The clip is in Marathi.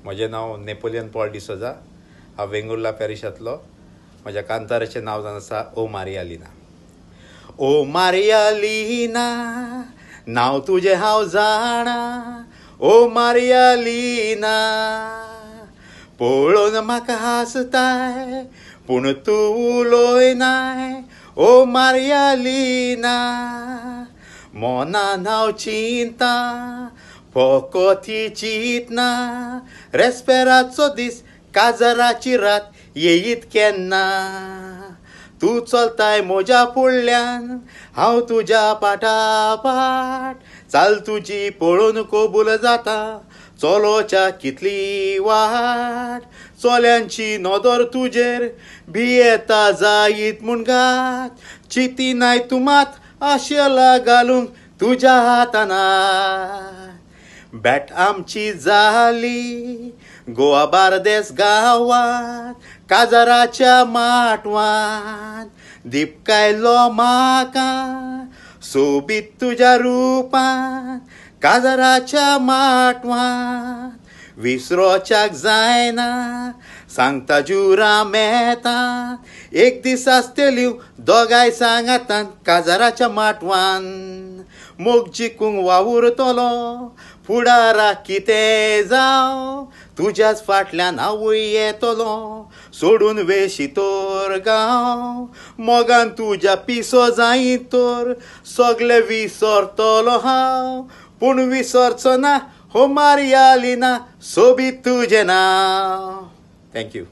म्हजें नांव नेपोलियन पॉल डिसोजा. हांव वेंगुर्ला पॅरिशांतलो. म्हज्या कांताराचें नांव जावन आसा ओ मारिया लिना. ओ मारिया लिना, नांव तुजें हांव जाणा. ओ मारिया लिना, पळोवन म्हाका हांसताय पूण तूं उलोयनाय. ओ मारिया लिना, मोनान हांव चिंता फकत ही चिंतना. रेस्पेराचो दीस काजराची रात येयीत केन्ना. तूं चलताय म्हज्या फुडल्यान, हांव तुज्या पाटापाट. चाल तुजी पळोवन कबूल जाता, चलोच्या कितली वाट. चल्यांची नदर तुजेर भियेता जायत म्हूण घात. चिंतिनाय तूं मात आशेला घालूंक तुज्या हाताना. बॅट आमची जाली गोवा बार्देस गांवांत, काजराच्या माटवांत. दिपकायलो म्हाका सोबीत तुज्या रुपान, काजराच्या माटवांत. विसरोच्याक जायना सांगता जुरा मेतान. एक दीस आसतल्यो दोगांय सांगातान काजराच्या माटवान. मोग जिकूंक वावुरतलो फुडाराक कितें जावं. तुज्याच फाटल्यान हांवूय येतलो सोडून वेशीतोर गांव. मोगान तुज्या पिसो जायत तर सगलें विसरतलो हांव. पूण विसरचो ना ओ मारिया लिना, सोबीत तुजें नांव. थँक्यू.